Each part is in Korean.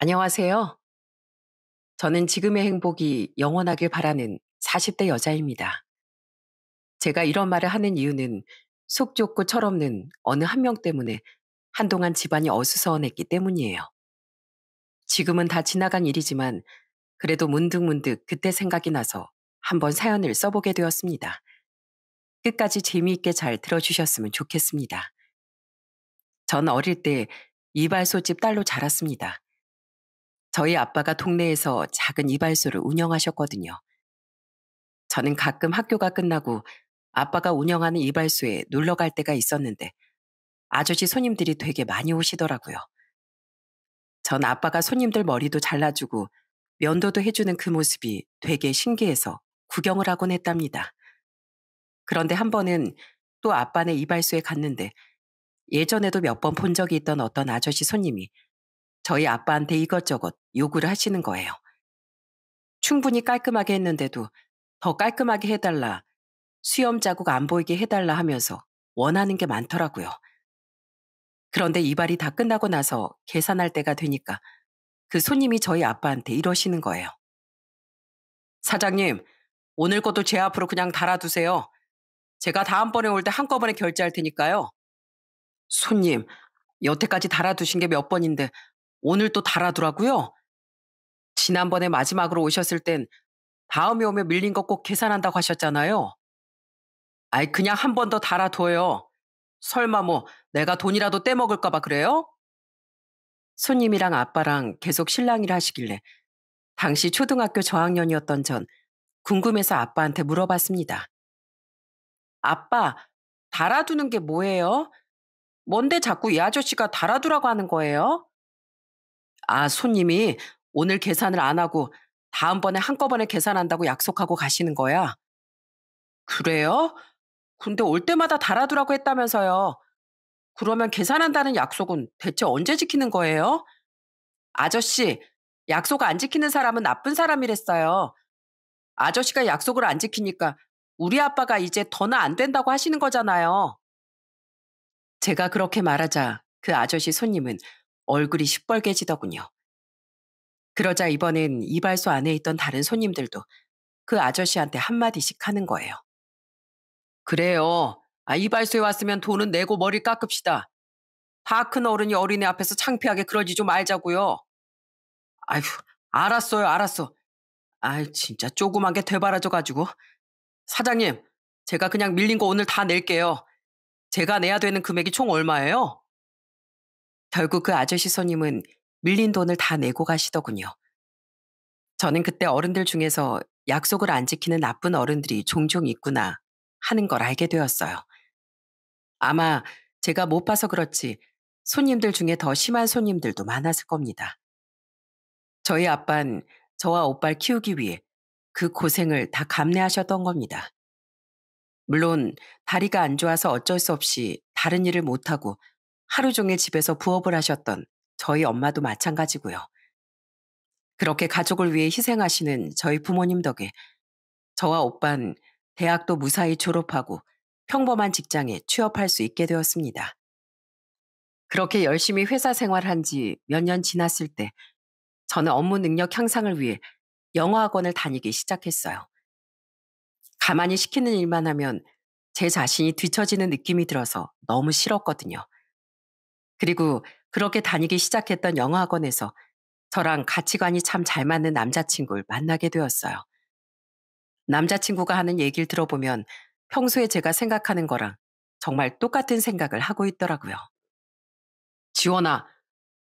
안녕하세요. 저는 지금의 행복이 영원하길 바라는 40대 여자입니다. 제가 이런 말을 하는 이유는 속 좁고 철없는 어느 한 명 때문에 한동안 집안이 어수선했기 때문이에요. 지금은 다 지나간 일이지만 그래도 문득문득 그때 생각이 나서 한번 사연을 써보게 되었습니다. 끝까지 재미있게 잘 들어주셨으면 좋겠습니다. 전 어릴 때 이발소집 딸로 자랐습니다. 저희 아빠가 동네에서 작은 이발소를 운영하셨거든요. 저는 가끔 학교가 끝나고 아빠가 운영하는 이발소에 놀러 갈 때가 있었는데 아저씨 손님들이 되게 많이 오시더라고요. 전 아빠가 손님들 머리도 잘라주고 면도도 해주는 그 모습이 되게 신기해서 구경을 하곤 했답니다. 그런데 한 번은 또 아빠네 이발소에 갔는데 예전에도 몇 번 본 적이 있던 어떤 아저씨 손님이 저희 아빠한테 이것저것 요구를 하시는 거예요. 충분히 깔끔하게 했는데도 더 깔끔하게 해달라, 수염 자국 안 보이게 해달라 하면서 원하는 게 많더라고요. 그런데 이발이 다 끝나고 나서 계산할 때가 되니까 그 손님이 저희 아빠한테 이러시는 거예요. 사장님, 오늘 것도 제 앞으로 그냥 달아두세요. 제가 다음번에 올 때 한꺼번에 결제할 테니까요. 손님, 여태까지 달아두신 게 몇 번인데 오늘 또 달아두라고요? 지난번에 마지막으로 오셨을 땐 다음에 오면 밀린 거 꼭 계산한다고 하셨잖아요. 아이, 그냥 한 번 더 달아둬요. 설마 뭐 내가 돈이라도 떼먹을까 봐 그래요? 손님이랑 아빠랑 계속 실랑이를 하시길래 당시 초등학교 저학년이었던 전 궁금해서 아빠한테 물어봤습니다. 아빠, 달아두는 게 뭐예요? 뭔데 자꾸 이 아저씨가 달아두라고 하는 거예요? 아, 손님이 오늘 계산을 안 하고 다음번에 한꺼번에 계산한다고 약속하고 가시는 거야. 그래요? 근데 올 때마다 달아두라고 했다면서요. 그러면 계산한다는 약속은 대체 언제 지키는 거예요? 아저씨, 약속 안 지키는 사람은 나쁜 사람이랬어요. 아저씨가 약속을 안 지키니까 우리 아빠가 이제 더는 안 된다고 하시는 거잖아요. 제가 그렇게 말하자 그 아저씨 손님은 얼굴이 시뻘개지더군요. 그러자 이번엔 이발소 안에 있던 다른 손님들도 그 아저씨한테 한마디씩 하는 거예요. 그래요. 아, 이발소에 왔으면 돈은 내고 머리 깎읍시다. 다 큰 어른이 어린애 앞에서 창피하게 그러지 좀 말자고요. 아휴, 알았어요, 알았어. 아이, 진짜 조그만 게 되바라져가지고. 사장님, 제가 그냥 밀린 거 오늘 다 낼게요. 제가 내야 되는 금액이 총 얼마예요? 결국 그 아저씨 손님은 밀린 돈을 다 내고 가시더군요. 저는 그때 어른들 중에서 약속을 안 지키는 나쁜 어른들이 종종 있구나 하는 걸 알게 되었어요. 아마 제가 못 봐서 그렇지 손님들 중에 더 심한 손님들도 많았을 겁니다. 저희 아빤 저와 오빠를 키우기 위해 그 고생을 다 감내하셨던 겁니다. 물론 다리가 안 좋아서 어쩔 수 없이 다른 일을 못하고 하루 종일 집에서 부업을 하셨던 저희 엄마도 마찬가지고요. 그렇게 가족을 위해 희생하시는 저희 부모님 덕에 저와 오빤 대학도 무사히 졸업하고 평범한 직장에 취업할 수 있게 되었습니다. 그렇게 열심히 회사 생활한 지 몇 년 지났을 때 저는 업무 능력 향상을 위해 영어 학원을 다니기 시작했어요. 가만히 시키는 일만 하면 제 자신이 뒤처지는 느낌이 들어서 너무 싫었거든요. 그리고 그렇게 다니기 시작했던 영어 학원에서 저랑 가치관이 참 잘 맞는 남자친구를 만나게 되었어요. 남자친구가 하는 얘기를 들어보면 평소에 제가 생각하는 거랑 정말 똑같은 생각을 하고 있더라고요. 지원아,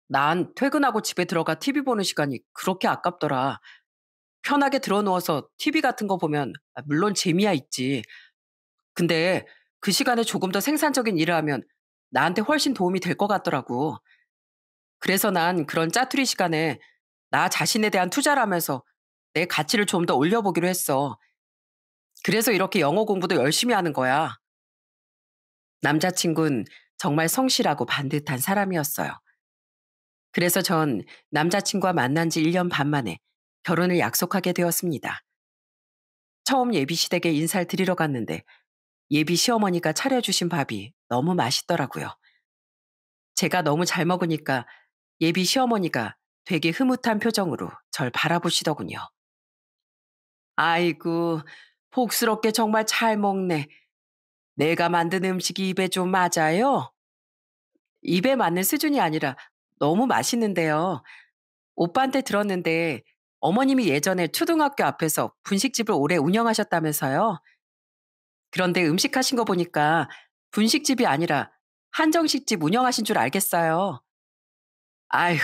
난 퇴근하고 집에 들어가 TV 보는 시간이 그렇게 아깝더라. 편하게 들어 누워서 TV 같은 거 보면 물론 재미야 있지. 근데 그 시간에 조금 더 생산적인 일을 하면 나한테 훨씬 도움이 될 것 같더라고. 그래서 난 그런 짜투리 시간에 나 자신에 대한 투자를 하면서 내 가치를 좀 더 올려보기로 했어. 그래서 이렇게 영어 공부도 열심히 하는 거야. 남자친구는 정말 성실하고 반듯한 사람이었어요. 그래서 전 남자친구와 만난 지 1년 반 만에 결혼을 약속하게 되었습니다. 처음 예비 시댁에 인사를 드리러 갔는데 예비 시어머니가 차려주신 밥이 너무 맛있더라고요. 제가 너무 잘 먹으니까 예비 시어머니가 되게 흐뭇한 표정으로 절 바라보시더군요. 아이고, 복스럽게 정말 잘 먹네. 내가 만든 음식이 입에 좀 맞아요? 입에 맞는 수준이 아니라 너무 맛있는데요. 오빠한테 들었는데 어머님이 예전에 초등학교 앞에서 분식집을 오래 운영하셨다면서요. 그런데 음식 하신 거 보니까 분식집이 아니라 한정식집 운영하신 줄 알겠어요. 아휴,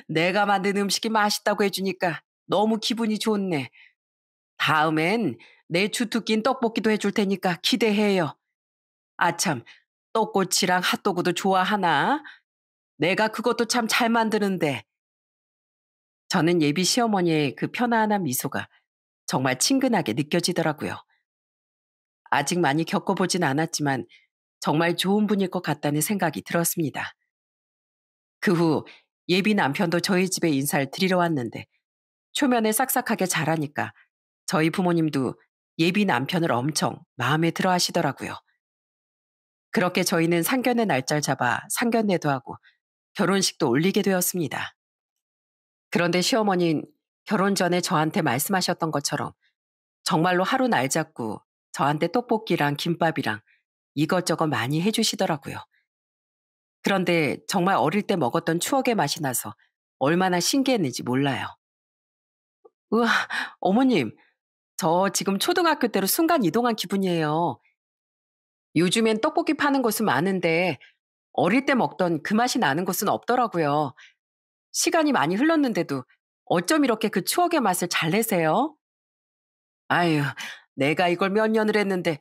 내가 만든 음식이 맛있다고 해주니까 너무 기분이 좋네. 다음엔 내 주특기인 떡볶이도 해줄 테니까 기대해요. 아참, 떡꼬치랑 핫도그도 좋아하나? 내가 그것도 참 잘 만드는데. 저는 예비 시어머니의 그 편안한 미소가 정말 친근하게 느껴지더라고요. 아직 많이 겪어보진 않았지만 정말 좋은 분일 것 같다는 생각이 들었습니다. 그 후 예비 남편도 저희 집에 인사를 드리러 왔는데 초면에 싹싹하게 잘하니까 저희 부모님도 예비 남편을 엄청 마음에 들어 하시더라고요. 그렇게 저희는 상견례 날짜를 잡아 상견례도 하고 결혼식도 올리게 되었습니다. 그런데 시어머니는 결혼 전에 저한테 말씀하셨던 것처럼 정말로 하루 날 잡고 저한테 떡볶이랑 김밥이랑 이것저것 많이 해주시더라고요. 그런데 정말 어릴 때 먹었던 추억의 맛이 나서 얼마나 신기했는지 몰라요. 우와, 어머님, 저 지금 초등학교 때로 순간 이동한 기분이에요. 요즘엔 떡볶이 파는 곳은 많은데 어릴 때 먹던 그 맛이 나는 곳은 없더라고요. 시간이 많이 흘렀는데도 어쩜 이렇게 그 추억의 맛을 잘 내세요? 아유, 내가 이걸 몇 년을 했는데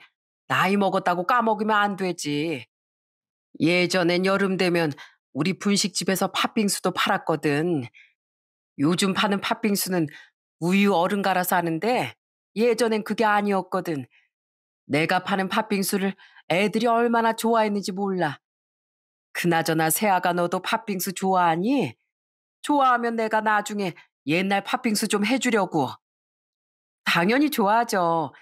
나이 먹었다고 까먹으면 안 되지. 예전엔 여름 되면 우리 분식집에서 팥빙수도 팔았거든. 요즘 파는 팥빙수는 우유 얼음 갈아서 하는데 예전엔 그게 아니었거든. 내가 파는 팥빙수를 애들이 얼마나 좋아했는지 몰라. 그나저나 새아가 너도 팥빙수 좋아하니? 좋아하면 내가 나중에 옛날 팥빙수 좀 해주려고. 당연히 좋아하죠.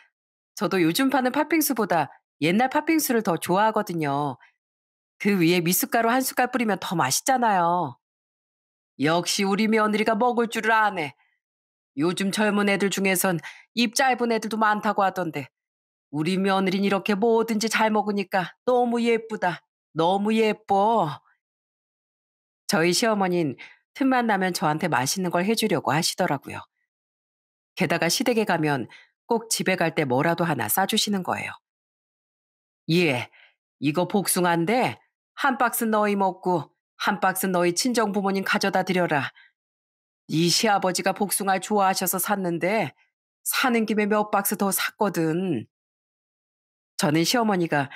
저도 요즘 파는 팥빙수보다 옛날 팥빙수를 더 좋아하거든요. 그 위에 미숫가루 한 숟갈 뿌리면 더 맛있잖아요. 역시 우리 며느리가 먹을 줄을 아네. 요즘 젊은 애들 중에선 입 짧은 애들도 많다고 하던데 우리 며느리는 이렇게 뭐든지 잘 먹으니까 너무 예쁘다. 너무 예뻐. 저희 시어머니는 틈만 나면 저한테 맛있는 걸 해주려고 하시더라고요. 게다가 시댁에 가면 꼭 집에 갈 때 뭐라도 하나 싸주시는 거예요. 예, 이거 복숭아인데 한 박스 너희 먹고 한 박스 너희 친정 부모님 가져다 드려라. 이 시아버지가 복숭아를 좋아하셔서 샀는데 사는 김에 몇 박스 더 샀거든. 저는 시어머니가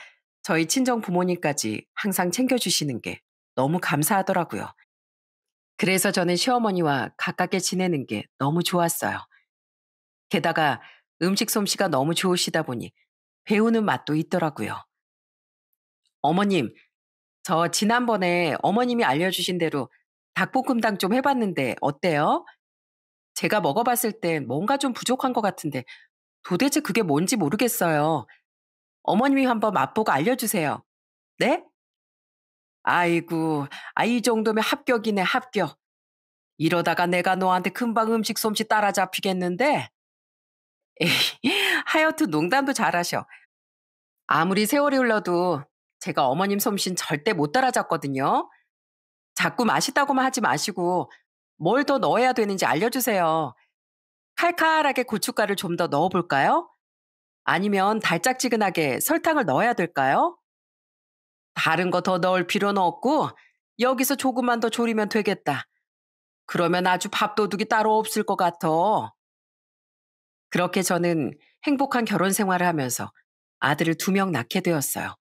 저희 친정 부모님까지 항상 챙겨주시는 게 너무 감사하더라고요. 그래서 저는 시어머니와 가깝게 지내는 게 너무 좋았어요. 게다가 음식 솜씨가 너무 좋으시다 보니 배우는 맛도 있더라고요. 어머님, 저 지난번에 어머님이 알려주신 대로 닭볶음탕 좀 해봤는데 어때요? 제가 먹어봤을 때 뭔가 좀 부족한 것 같은데 도대체 그게 뭔지 모르겠어요. 어머님이 한번 맛보고 알려주세요. 네? 아이고, 이 정도면 합격이네, 합격. 이러다가 내가 너한테 금방 음식 솜씨 따라잡히겠는데? 에이, 하여튼 농담도 잘하셔. 아무리 세월이 흘러도 제가 어머님 솜씨는 절대 못 따라잡거든요. 자꾸 맛있다고만 하지 마시고 뭘 더 넣어야 되는지 알려주세요. 칼칼하게 고춧가루를 좀 더 넣어볼까요? 아니면 달짝지근하게 설탕을 넣어야 될까요? 다른 거 더 넣을 필요는 없고 여기서 조금만 더 졸이면 되겠다. 그러면 아주 밥도둑이 따로 없을 것 같아. 그렇게 저는 행복한 결혼 생활을 하면서 아들을 2명 낳게 되었어요.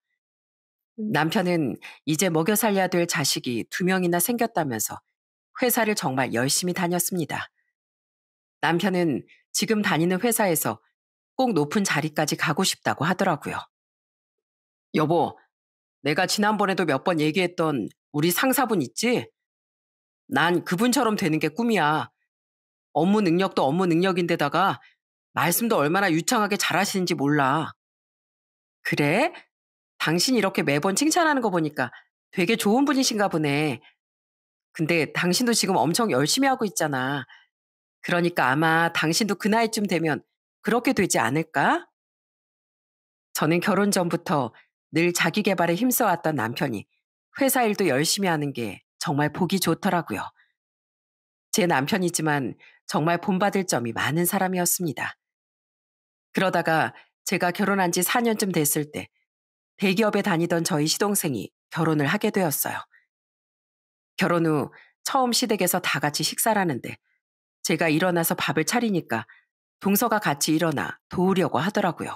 남편은 이제 먹여 살려야 될 자식이 2명이나 생겼다면서 회사를 정말 열심히 다녔습니다. 남편은 지금 다니는 회사에서 꼭 높은 자리까지 가고 싶다고 하더라고요. 여보, 내가 지난번에도 몇 번 얘기했던 우리 상사분 있지? 난 그분처럼 되는 게 꿈이야. 업무 능력도 업무 능력인데다가 말씀도 얼마나 유창하게 잘하시는지 몰라. 그래? 당신 이렇게 매번 칭찬하는 거 보니까 되게 좋은 분이신가 보네. 근데 당신도 지금 엄청 열심히 하고 있잖아. 그러니까 아마 당신도 그 나이쯤 되면 그렇게 되지 않을까? 저는 결혼 전부터 늘 자기 개발에 힘써왔던 남편이 회사 일도 열심히 하는 게 정말 보기 좋더라고요. 제 남편이지만 정말 본받을 점이 많은 사람이었습니다. 그러다가 제가 결혼한 지 4년쯤 됐을 때 대기업에 다니던 저희 시동생이 결혼을 하게 되었어요. 결혼 후 처음 시댁에서 다 같이 식사를 하는데 제가 일어나서 밥을 차리니까 동서가 같이 일어나 도우려고 하더라고요.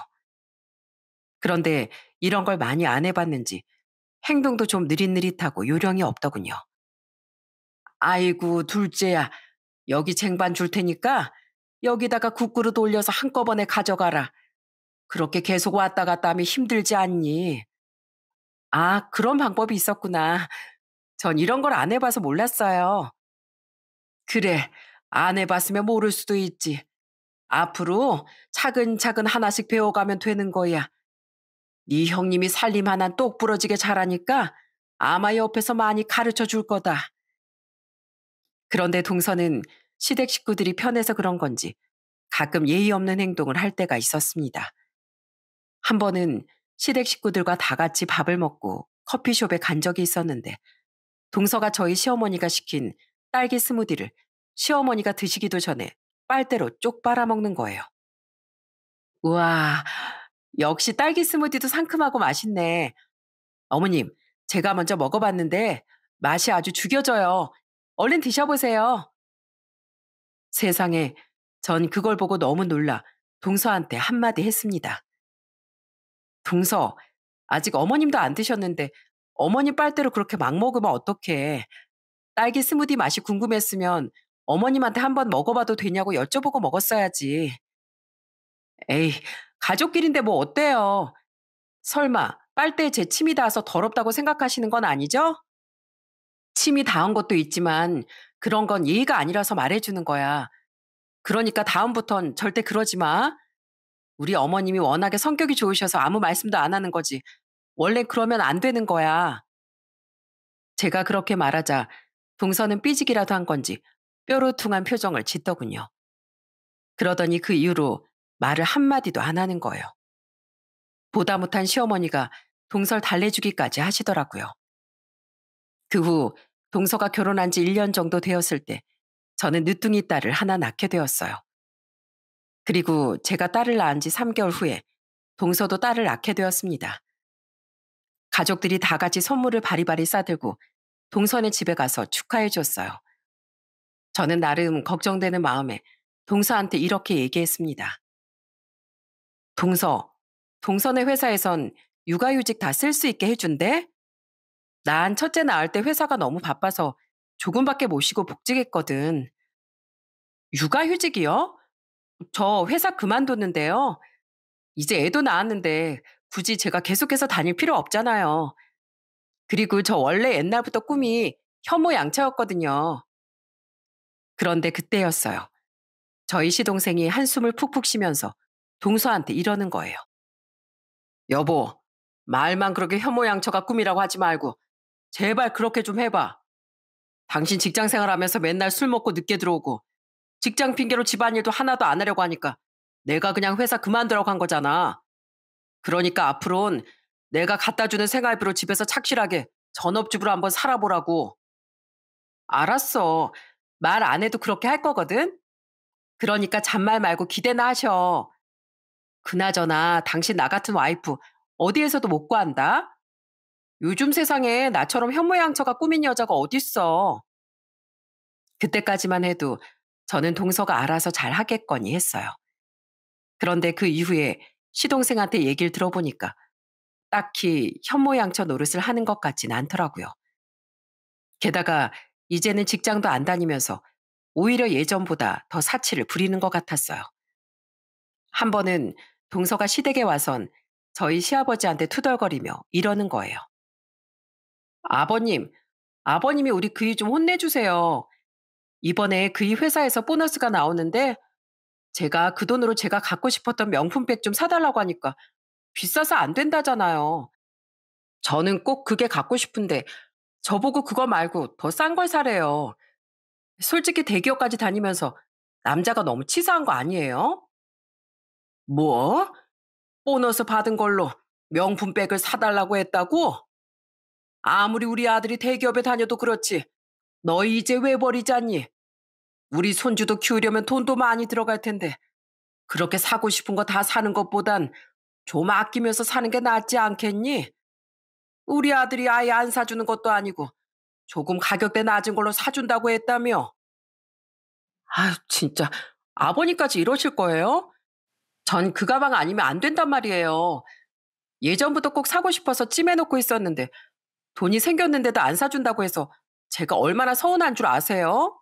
그런데 이런 걸 많이 안 해봤는지 행동도 좀 느릿느릿하고 요령이 없더군요. 아이고, 둘째야. 여기 쟁반 줄 테니까 여기다가 국그릇 올려서 한꺼번에 가져가라. 그렇게 계속 왔다 갔다 하면 힘들지 않니? 아, 그런 방법이 있었구나. 전 이런 걸 안 해봐서 몰랐어요. 그래, 안 해봤으면 모를 수도 있지. 앞으로 차근차근 하나씩 배워가면 되는 거야. 네 형님이 살림 하나 똑 부러지게 잘하니까 아마 옆에서 많이 가르쳐 줄 거다. 그런데 동서는 시댁 식구들이 편해서 그런 건지 가끔 예의 없는 행동을 할 때가 있었습니다. 한 번은 시댁 식구들과 다 같이 밥을 먹고 커피숍에 간 적이 있었는데 동서가 저희 시어머니가 시킨 딸기 스무디를 시어머니가 드시기도 전에 빨대로 쪽 빨아먹는 거예요. 우와, 역시 딸기 스무디도 상큼하고 맛있네. 어머님, 제가 먼저 먹어봤는데 맛이 아주 죽여져요. 얼른 드셔보세요. 세상에, 전 그걸 보고 너무 놀라 동서한테 한마디 했습니다. 동서, 아직 어머님도 안 드셨는데 어머님 빨대로 그렇게 막 먹으면 어떡해. 딸기 스무디 맛이 궁금했으면 어머님한테 한번 먹어봐도 되냐고 여쭤보고 먹었어야지. 에이, 가족끼리인데 뭐 어때요? 설마 빨대에 제 침이 닿아서 더럽다고 생각하시는 건 아니죠? 침이 닿은 것도 있지만 그런 건 예의가 아니라서 말해주는 거야. 그러니까 다음부턴 절대 그러지 마. 우리 어머님이 워낙에 성격이 좋으셔서 아무 말씀도 안 하는 거지. 원래 그러면 안 되는 거야. 제가 그렇게 말하자 동서는 삐지기라도 한 건지 뾰루퉁한 표정을 짓더군요. 그러더니 그 이후로 말을 한마디도 안 하는 거예요. 보다 못한 시어머니가 동서를 달래주기까지 하시더라고요. 그 후 동서가 결혼한 지 1년 정도 되었을 때 저는 늦둥이 딸을 하나 낳게 되었어요. 그리고 제가 딸을 낳은 지 3개월 후에 동서도 딸을 낳게 되었습니다. 가족들이 다 같이 선물을 바리바리 싸들고 동선의 집에 가서 축하해 줬어요. 저는 나름 걱정되는 마음에 동서한테 이렇게 얘기했습니다. 동서, 동선의 회사에선 육아휴직 다 쓸 수 있게 해준대? 난 첫째 낳을 때 회사가 너무 바빠서 조금밖에 못 쉬고 복직했거든. 육아휴직이요? 저 회사 그만뒀는데요. 이제 애도 낳았는데 굳이 제가 계속해서 다닐 필요 없잖아요. 그리고 저 원래 옛날부터 꿈이 현모양처였거든요. 그런데 그때였어요. 저희 시동생이 한숨을 푹푹 쉬면서 동서한테 이러는 거예요. 여보, 말만 그렇게 현모양처가 꿈이라고 하지 말고 제발 그렇게 좀 해봐. 당신 직장 생활하면서 맨날 술 먹고 늦게 들어오고 직장 핑계로 집안일도 하나도 안 하려고 하니까 내가 그냥 회사 그만두라고 한 거잖아. 그러니까 앞으로는 내가 갖다 주는 생활비로 집에서 착실하게 전업주부로 한번 살아보라고. 알았어. 말 안 해도 그렇게 할 거거든? 그러니까 잔말 말고 기대나 하셔. 그나저나 당신 나 같은 와이프 어디에서도 못 구한다? 요즘 세상에 나처럼 현모양처가 꾸민 여자가 어딨어. 그때까지만 해도 저는 동서가 알아서 잘 하겠거니 했어요. 그런데 그 이후에 시동생한테 얘기를 들어보니까 딱히 현모양처 노릇을 하는 것 같진 않더라고요. 게다가 이제는 직장도 안 다니면서 오히려 예전보다 더 사치를 부리는 것 같았어요. 한 번은 동서가 시댁에 와선 저희 시아버지한테 투덜거리며 이러는 거예요. 아버님, 아버님이 우리 그이 좀 혼내주세요. 이번에 그이 회사에서 보너스가 나오는데 제가 그 돈으로 제가 갖고 싶었던 명품백 좀 사달라고 하니까 비싸서 안 된다잖아요. 저는 꼭 그게 갖고 싶은데 저보고 그거 말고 더 싼 걸 사래요. 솔직히 대기업까지 다니면서 남자가 너무 치사한 거 아니에요? 뭐? 보너스 받은 걸로 명품 백을 사달라고 했다고? 아무리 우리 아들이 대기업에 다녀도 그렇지. 너희 이제 왜 버리잖니? 우리 손주도 키우려면 돈도 많이 들어갈 텐데 그렇게 사고 싶은 거 다 사는 것보단 좀 아끼면서 사는 게 낫지 않겠니? 우리 아들이 아예 안 사주는 것도 아니고 조금 가격대 낮은 걸로 사준다고 했다며. 아유, 진짜. 아버님까지 이러실 거예요? 전 그 가방 아니면 안 된단 말이에요. 예전부터 꼭 사고 싶어서 찜해놓고 있었는데 돈이 생겼는데도 안 사준다고 해서 제가 얼마나 서운한 줄 아세요?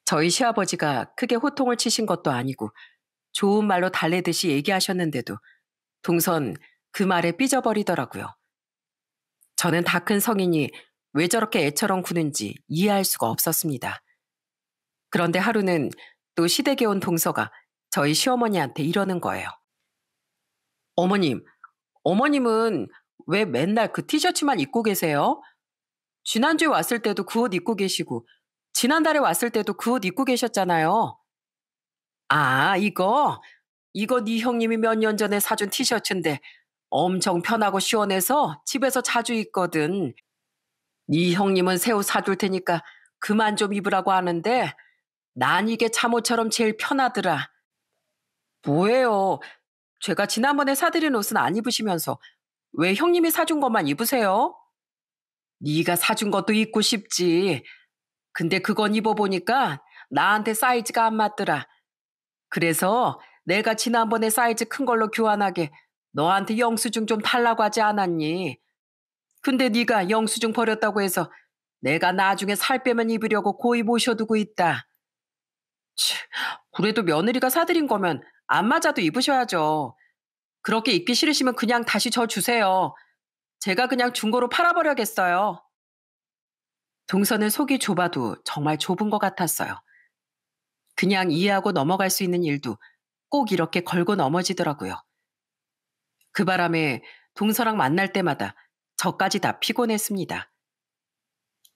저희 시아버지가 크게 호통을 치신 것도 아니고 좋은 말로 달래듯이 얘기하셨는데도 동선 그 말에 삐져버리더라고요. 저는 다 큰 성인이 왜 저렇게 애처럼 구는지 이해할 수가 없었습니다. 그런데 하루는 또 시댁에 온 동서가 저희 시어머니한테 이러는 거예요. 어머님, 어머님은 왜 맨날 그 티셔츠만 입고 계세요? 지난주에 왔을 때도 그 옷 입고 계시고, 지난달에 왔을 때도 그 옷 입고 계셨잖아요. 아, 이거 네 형님이 몇 년 전에 사준 티셔츠인데 엄청 편하고 시원해서 집에서 자주 입거든. 네 형님은 새 옷 사줄 테니까 그만 좀 입으라고 하는데 난 이게 잠옷처럼 제일 편하더라. 뭐예요? 제가 지난번에 사드린 옷은 안 입으시면서 왜 형님이 사준 것만 입으세요? 네가 사준 것도 입고 싶지. 근데 그건 입어보니까 나한테 사이즈가 안 맞더라. 그래서 내가 지난번에 사이즈 큰 걸로 교환하게 너한테 영수증 좀 달라고 하지 않았니? 근데 네가 영수증 버렸다고 해서 내가 나중에 살 빼면 입으려고 고이 모셔두고 있다. 치, 그래도 며느리가 사드린 거면 안 맞아도 입으셔야죠. 그렇게 입기 싫으시면 그냥 다시 저 주세요. 제가 그냥 중고로 팔아버려야겠어요. 동선은 속이 좁아도 정말 좁은 것 같았어요. 그냥 이해하고 넘어갈 수 있는 일도 꼭 이렇게 걸고 넘어지더라고요. 그 바람에 동서랑 만날 때마다 저까지 다 피곤했습니다.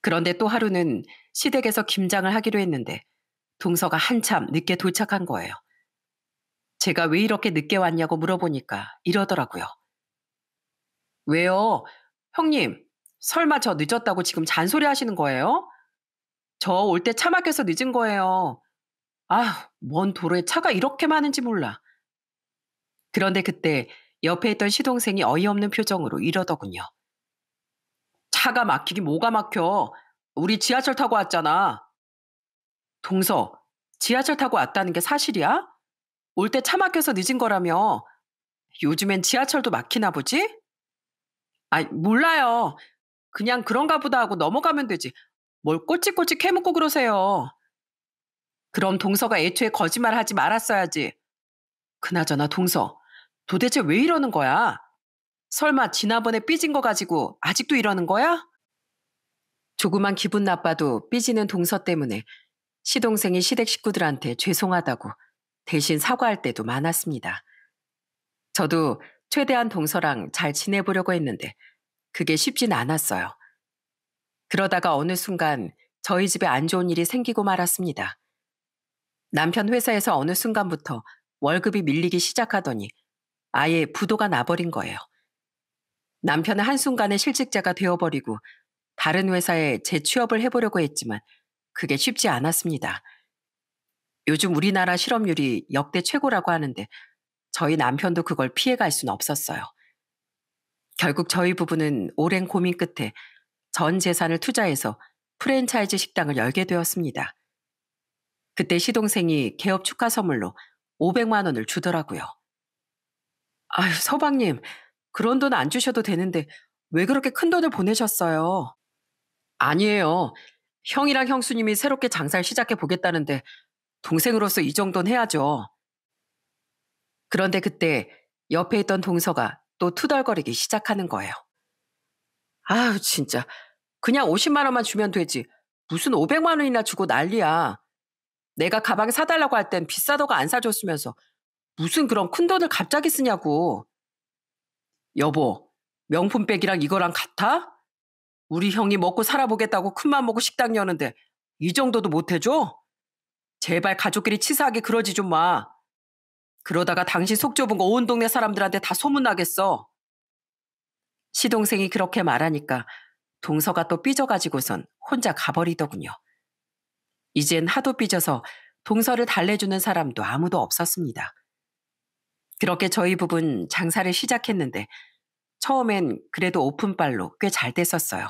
그런데 또 하루는 시댁에서 김장을 하기로 했는데 동서가 한참 늦게 도착한 거예요. 제가 왜 이렇게 늦게 왔냐고 물어보니까 이러더라고요. 왜요? 형님, 설마 저 늦었다고 지금 잔소리 하시는 거예요? 저 올 때 차 막혀서 늦은 거예요. 아, 먼 도로에 차가 이렇게 많은지 몰라. 그런데 그때 옆에 있던 시동생이 어이없는 표정으로 이러더군요. 차가 막히긴 뭐가 막혀. 우리 지하철 타고 왔잖아. 동서, 지하철 타고 왔다는 게 사실이야? 올 때 차 막혀서 늦은 거라며. 요즘엔 지하철도 막히나 보지? 아, 몰라요. 그냥 그런가 보다 하고 넘어가면 되지. 뭘 꼬치꼬치 캐묻고 그러세요. 그럼 동서가 애초에 거짓말 하지 말았어야지. 그나저나 동서, 도대체 왜 이러는 거야? 설마 지난번에 삐진 거 가지고 아직도 이러는 거야? 조그만 기분 나빠도 삐지는 동서 때문에 시동생이 시댁 식구들한테 죄송하다고 대신 사과할 때도 많았습니다. 저도 최대한 동서랑 잘 지내보려고 했는데 그게 쉽진 않았어요. 그러다가 어느 순간 저희 집에 안 좋은 일이 생기고 말았습니다. 남편 회사에서 어느 순간부터 월급이 밀리기 시작하더니 아예 부도가 나버린 거예요. 남편은 한순간에 실직자가 되어버리고 다른 회사에 재취업을 해보려고 했지만 그게 쉽지 않았습니다. 요즘 우리나라 실업률이 역대 최고라고 하는데 저희 남편도 그걸 피해갈 수는 없었어요. 결국 저희 부부는 오랜 고민 끝에 전 재산을 투자해서 프랜차이즈 식당을 열게 되었습니다. 그때 시동생이 개업 축하 선물로 500만 원을 주더라고요. 아유, 서방님, 그런 돈 안 주셔도 되는데 왜 그렇게 큰 돈을 보내셨어요? 아니에요. 형이랑 형수님이 새롭게 장사를 시작해 보겠다는데 동생으로서 이 정도는 해야죠. 그런데 그때 옆에 있던 동서가 또 투덜거리기 시작하는 거예요. 아유, 진짜. 그냥 50만 원만 주면 되지. 무슨 500만 원이나 주고 난리야. 내가 가방 사달라고 할 땐 비싸다고 안 사줬으면서 무슨 그런 큰 돈을 갑자기 쓰냐고. 여보, 명품백이랑 이거랑 같아? 우리 형이 먹고 살아보겠다고 큰맘 먹고 식당 여는데 이 정도도 못 해줘? 제발 가족끼리 치사하게 그러지 좀 마. 그러다가 당신 속 좁은 거 온 동네 사람들한테 다 소문나겠어. 시동생이 그렇게 말하니까 동서가 또 삐져가지고선 혼자 가버리더군요. 이젠 하도 삐져서 동서를 달래주는 사람도 아무도 없었습니다. 그렇게 저희 부부는 장사를 시작했는데 처음엔 그래도 오픈빨로 꽤 잘 됐었어요.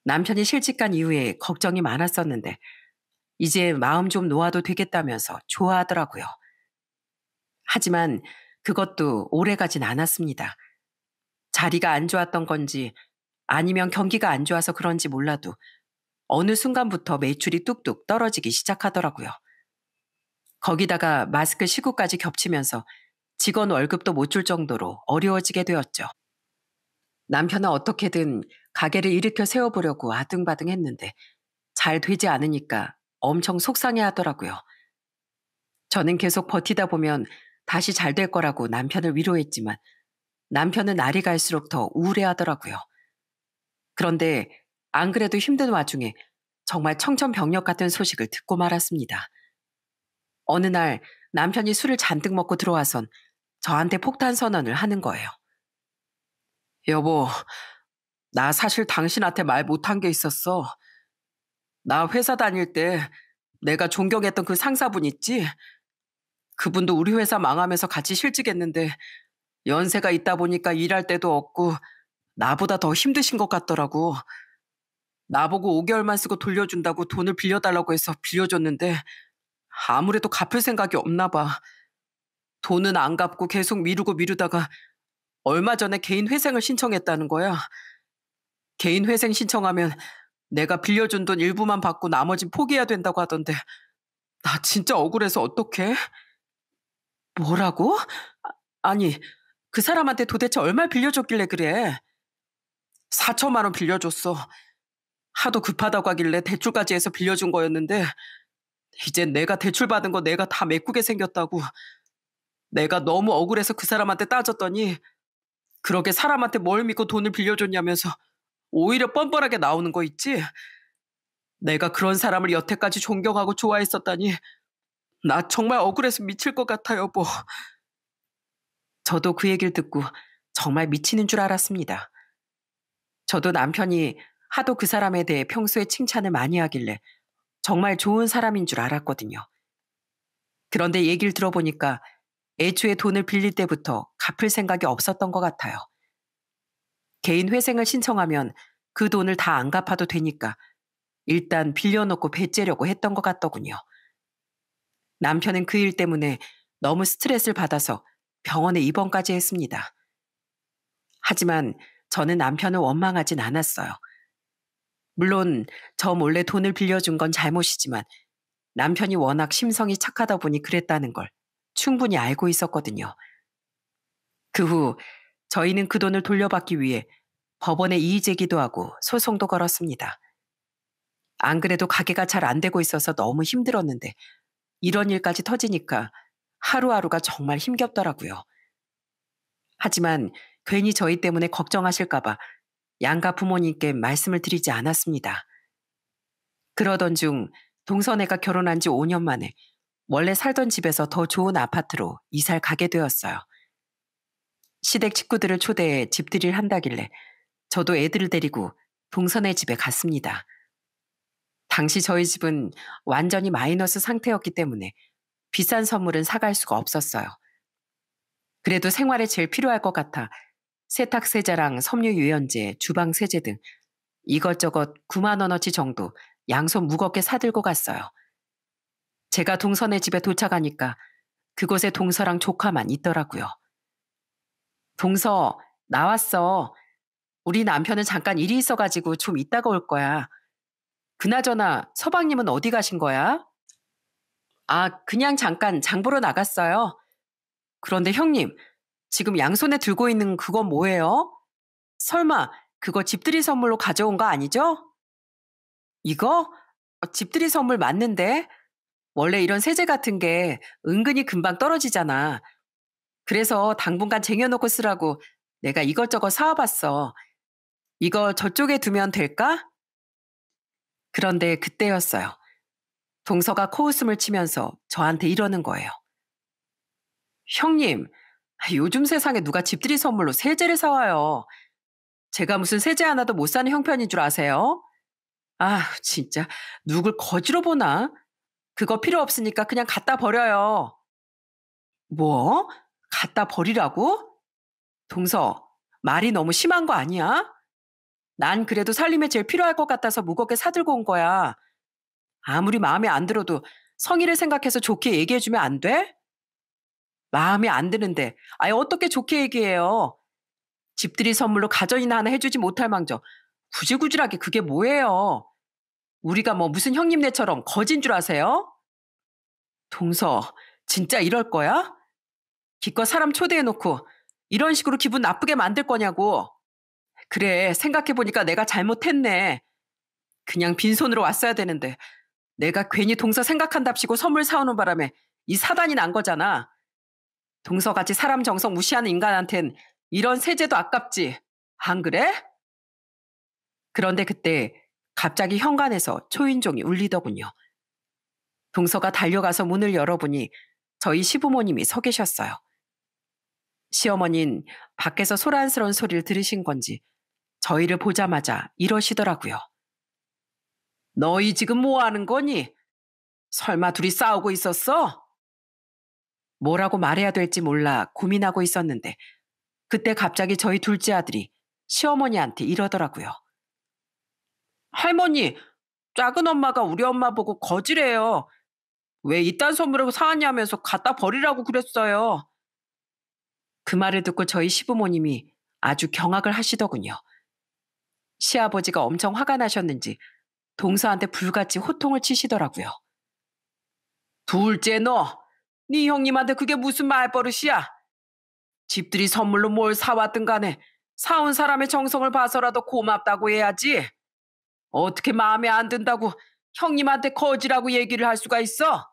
남편이 실직한 이후에 걱정이 많았었는데 이제 마음 좀 놓아도 되겠다면서 좋아하더라고요. 하지만 그것도 오래가진 않았습니다. 자리가 안 좋았던 건지 아니면 경기가 안 좋아서 그런지 몰라도 어느 순간부터 매출이 뚝뚝 떨어지기 시작하더라고요. 거기다가 마스크 시국까지 겹치면서 직원 월급도 못 줄 정도로 어려워지게 되었죠. 남편은 어떻게든 가게를 일으켜 세워보려고 아등바등 했는데 잘 되지 않으니까 엄청 속상해 하더라고요. 저는 계속 버티다 보면 다시 잘 될 거라고 남편을 위로했지만 남편은 날이 갈수록 더 우울해 하더라고요. 그런데 안 그래도 힘든 와중에 정말 청천벽력 같은 소식을 듣고 말았습니다. 어느 날 남편이 술을 잔뜩 먹고 들어와선 저한테 폭탄 선언을 하는 거예요. 여보, 나 사실 당신한테 말 못한 게 있었어. 나 회사 다닐 때 내가 존경했던 그 상사분 있지? 그분도 우리 회사 망하면서 같이 실직했는데 연세가 있다 보니까 일할 때도 없고 나보다 더 힘드신 것 같더라고. 나보고 5개월만 쓰고 돌려준다고 돈을 빌려달라고 해서 빌려줬는데 아무래도 갚을 생각이 없나 봐. 돈은 안 갚고 계속 미루다가 얼마 전에 개인 회생을 신청했다는 거야. 개인 회생 신청하면 내가 빌려준 돈 일부만 받고 나머진 포기해야 된다고 하던데 나 진짜 억울해서 어떡해? 뭐라고? 아니, 그 사람한테 도대체 얼마 빌려줬길래 그래? 4천만 원 빌려줬어. 하도 급하다고 하길래 대출까지 해서 빌려준 거였는데 이젠 내가 대출 받은 거 내가 다 메꾸게 생겼다고. 내가 너무 억울해서 그 사람한테 따졌더니 그러게 사람한테 뭘 믿고 돈을 빌려줬냐면서 오히려 뻔뻔하게 나오는 거 있지? 내가 그런 사람을 여태까지 존경하고 좋아했었다니 나 정말 억울해서 미칠 것 같아 여보. 저도 그 얘기를 듣고 정말 미치는 줄 알았습니다. 저도 남편이 하도 그 사람에 대해 평소에 칭찬을 많이 하길래 정말 좋은 사람인 줄 알았거든요. 그런데 얘기를 들어보니까 애초에 돈을 빌릴 때부터 갚을 생각이 없었던 것 같아요. 개인 회생을 신청하면 그 돈을 다 안 갚아도 되니까 일단 빌려놓고 배째려고 했던 것 같더군요. 남편은 그 일 때문에 너무 스트레스를 받아서 병원에 입원까지 했습니다. 하지만 저는 남편을 원망하진 않았어요. 물론 저 몰래 돈을 빌려준 건 잘못이지만 남편이 워낙 심성이 착하다 보니 그랬다는 걸 충분히 알고 있었거든요. 그 후 저희는 그 돈을 돌려받기 위해 법원에 이의 제기도 하고 소송도 걸었습니다. 안 그래도 가게가 잘 안 되고 있어서 너무 힘들었는데 이런 일까지 터지니까 하루하루가 정말 힘겹더라고요. 하지만 괜히 저희 때문에 걱정하실까봐 양가 부모님께 말씀을 드리지 않았습니다. 그러던 중 동선애가 결혼한 지 5년 만에 원래 살던 집에서 더 좋은 아파트로 이사를 가게 되었어요. 시댁 식구들을 초대해 집들이를 한다길래 저도 애들을 데리고 동선애 집에 갔습니다. 당시 저희 집은 완전히 마이너스 상태였기 때문에 비싼 선물은 사갈 수가 없었어요. 그래도 생활에 제일 필요할 것 같아 세탁세제랑 섬유유연제, 주방세제 등 이것저것 9만 원어치 정도 양손 무겁게 사들고 갔어요. 제가 동선의 집에 도착하니까 그곳에 동서랑 조카만 있더라고요. 동서, 나왔어. 우리 남편은 잠깐 일이 있어가지고 좀 이따가 올 거야. 그나저나 서방님은 어디 가신 거야? 아, 그냥 잠깐 장 보러 나갔어요. 그런데 형님, 지금 양손에 들고 있는 그건 뭐예요? 설마 그거 집들이 선물로 가져온 거 아니죠? 이거? 집들이 선물 맞는데? 원래 이런 세제 같은 게 은근히 금방 떨어지잖아. 그래서 당분간 쟁여놓고 쓰라고 내가 이것저것 사와봤어. 이거 저쪽에 두면 될까? 그런데 그때였어요. 동서가 코웃음을 치면서 저한테 이러는 거예요. 형님, 요즘 세상에 누가 집들이 선물로 세제를 사와요. 제가 무슨 세제 하나도 못 사는 형편인 줄 아세요? 아, 진짜 누굴 거지로 보나? 그거 필요 없으니까 그냥 갖다 버려요. 뭐? 갖다 버리라고? 동서, 말이 너무 심한 거 아니야? 난 그래도 살림에 제일 필요할 것 같아서 무겁게 사들고 온 거야. 아무리 마음에 안 들어도 성의를 생각해서 좋게 얘기해주면 안 돼? 마음에 안 드는데, 아예 어떻게 좋게 얘기해요? 집들이 선물로 가전이나 하나 해주지 못할 망정. 구질구질하게 그게 뭐예요? 우리가 뭐 무슨 형님네처럼 거진 줄 아세요? 동서, 진짜 이럴 거야? 기껏 사람 초대해놓고 이런 식으로 기분 나쁘게 만들 거냐고. 그래, 생각해보니까 내가 잘못했네. 그냥 빈손으로 왔어야 되는데 내가 괜히 동서 생각한답시고 선물 사오는 바람에 이 사단이 난 거잖아. 동서같이 사람 정성 무시하는 인간한텐 이런 세제도 아깝지. 안 그래? 그런데 그때 갑자기 현관에서 초인종이 울리더군요. 동서가 달려가서 문을 열어보니 저희 시부모님이 서 계셨어요. 시어머니는 밖에서 소란스러운 소리를 들으신 건지 저희를 보자마자 이러시더라고요. 너희 지금 뭐 하는 거니? 설마 둘이 싸우고 있었어? 뭐라고 말해야 될지 몰라 고민하고 있었는데 그때 갑자기 저희 둘째 아들이 시어머니한테 이러더라고요. 할머니, 작은 엄마가 우리 엄마 보고 거지래요. 왜 이딴 선물을 사왔냐면서 갖다 버리라고 그랬어요. 그 말을 듣고 저희 시부모님이 아주 경악을 하시더군요. 시아버지가 엄청 화가 나셨는지 동서한테 불같이 호통을 치시더라고요. 둘째 너, 네 형님한테 그게 무슨 말버릇이야? 집들이 선물로 뭘 사왔든 간에 사온 사람의 정성을 봐서라도 고맙다고 해야지. 어떻게 마음에 안 든다고 형님한테 거지라고 얘기를 할 수가 있어?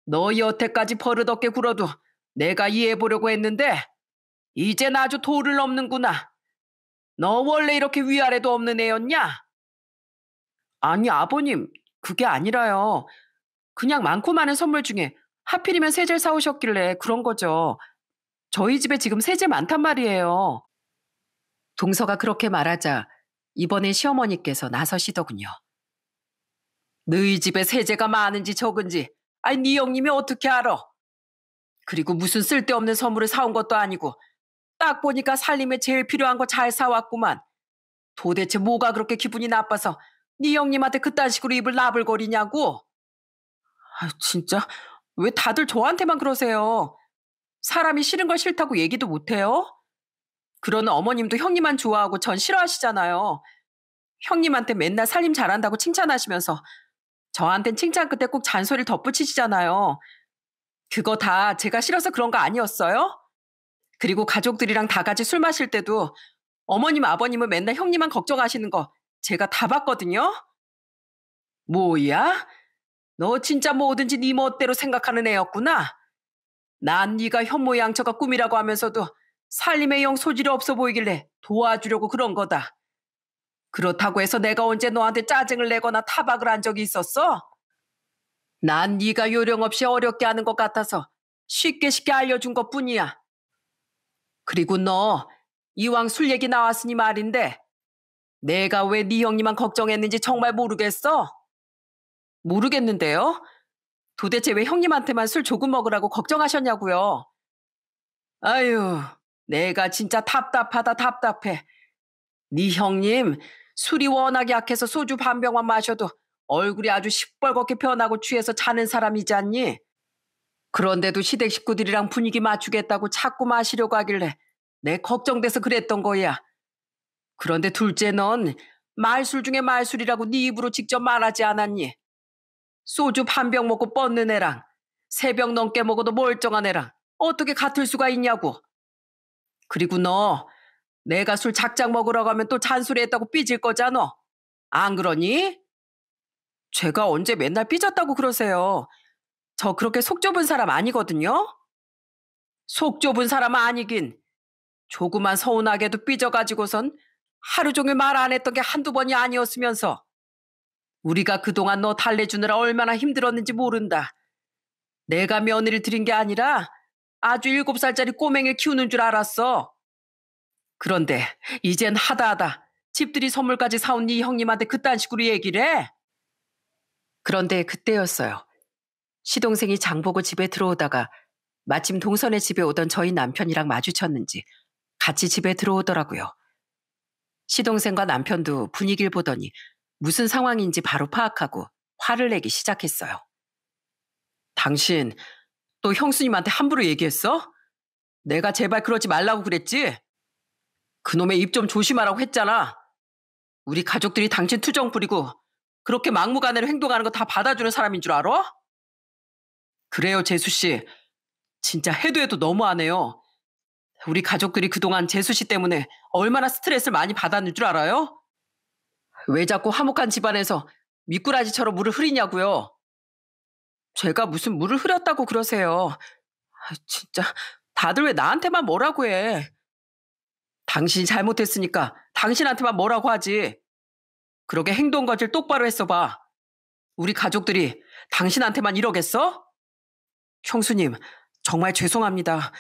너 여태까지 버릇없게 굴어도 내가 이해해보려고 했는데 이젠 아주 도를 넘는구나. 너 원래 이렇게 위아래도 없는 애였냐? 아니 아버님, 그게 아니라요. 그냥 많고 많은 선물 중에 하필이면 세제를 사오셨길래 그런 거죠. 저희 집에 지금 세제 많단 말이에요. 동서가 그렇게 말하자 이번에 시어머니께서 나서시더군요. 너희 집에 세제가 많은지 적은지 아니 네 형님이 어떻게 알아? 그리고 무슨 쓸데없는 선물을 사온 것도 아니고 딱 보니까 살림에 제일 필요한 거 잘 사왔구만. 도대체 뭐가 그렇게 기분이 나빠서 네 형님한테 그딴 식으로 입을 나불거리냐고? 아, 진짜 왜 다들 저한테만 그러세요? 사람이 싫은 걸 싫다고 얘기도 못해요? 그러는 어머님도 형님만 좋아하고 전 싫어하시잖아요. 형님한테 맨날 살림 잘한다고 칭찬하시면서 저한텐 칭찬 끝에 꼭 잔소리를 덧붙이시잖아요. 그거 다 제가 싫어서 그런 거 아니었어요? 그리고 가족들이랑 다 같이 술 마실 때도 어머님, 아버님은 맨날 형님만 걱정하시는 거 제가 다 봤거든요. 뭐야? 너 진짜 뭐든지 네 멋대로 생각하는 애였구나. 난 네가 현모양처가 꿈이라고 하면서도 살림에 영 소질이 없어 보이길래 도와주려고 그런 거다. 그렇다고 해서 내가 언제 너한테 짜증을 내거나 타박을 한 적이 있었어? 난 네가 요령 없이 어렵게 하는 것 같아서 쉽게 쉽게 알려준 것뿐이야. 그리고 너 이왕 술 얘기 나왔으니 말인데 내가 왜 네 형님만 걱정했는지 정말 모르겠어? 모르겠는데요? 도대체 왜 형님한테만 술 조금 먹으라고 걱정하셨냐고요? 아유, 내가 진짜 답답하다 답답해. 네 형님 술이 워낙 약해서 소주 반 병만 마셔도 얼굴이 아주 시뻘겋게 변하고 취해서 자는 사람이지 않니? 그런데도 시댁 식구들이랑 분위기 맞추겠다고 자꾸 마시려고 하길래 내 걱정돼서 그랬던 거야. 그런데 둘째 넌 말술 중에 말술이라고 네 입으로 직접 말하지 않았니? 소주 반 병 먹고 뻗는 애랑 세 병 넘게 먹어도 멀쩡한 애랑 어떻게 같을 수가 있냐고. 그리고 너 내가 술 작작 먹으러 가면 또 잔소리했다고 삐질 거잖아. 안 그러니? 제가 언제 맨날 삐졌다고 그러세요. 저 그렇게 속 좁은 사람 아니거든요. 속 좁은 사람 아니긴. 조그만 서운하게도 삐져가지고선 하루 종일 말 안 했던 게 한두 번이 아니었으면서. 우리가 그동안 너 달래주느라 얼마나 힘들었는지 모른다. 내가 며느리를 들인 게 아니라 아주 7살짜리 꼬맹이를 키우는 줄 알았어. 그런데 이젠 하다하다 집들이 선물까지 사온 네 형님한테 그딴 식으로 얘기를 해? 그런데 그때였어요. 시동생이 장보고 집에 들어오다가 마침 동선의 집에 오던 저희 남편이랑 마주쳤는지 같이 집에 들어오더라고요. 시동생과 남편도 분위기를 보더니 무슨 상황인지 바로 파악하고 화를 내기 시작했어요. 당신 또 형수님한테 함부로 얘기했어? 내가 제발 그러지 말라고 그랬지? 그놈의 입 좀 조심하라고 했잖아. 우리 가족들이 당신 투정 부리고 그렇게 막무가내로 행동하는 거 다 받아주는 사람인 줄 알아? 그래요, 재수 씨. 진짜 해도 해도 너무하네요. 우리 가족들이 그동안 재수 씨 때문에 얼마나 스트레스를 많이 받았는 줄 알아요? 왜 자꾸 화목한 집안에서 미꾸라지처럼 물을 흐리냐고요? 제가 무슨 물을 흐렸다고 그러세요? 진짜 다들 왜 나한테만 뭐라고 해? 당신이 잘못했으니까 당신한테만 뭐라고 하지. 그러게 행동 거질 똑바로 했어 봐. 우리 가족들이 당신한테만 이러겠어? 형수님, 정말 죄송합니다.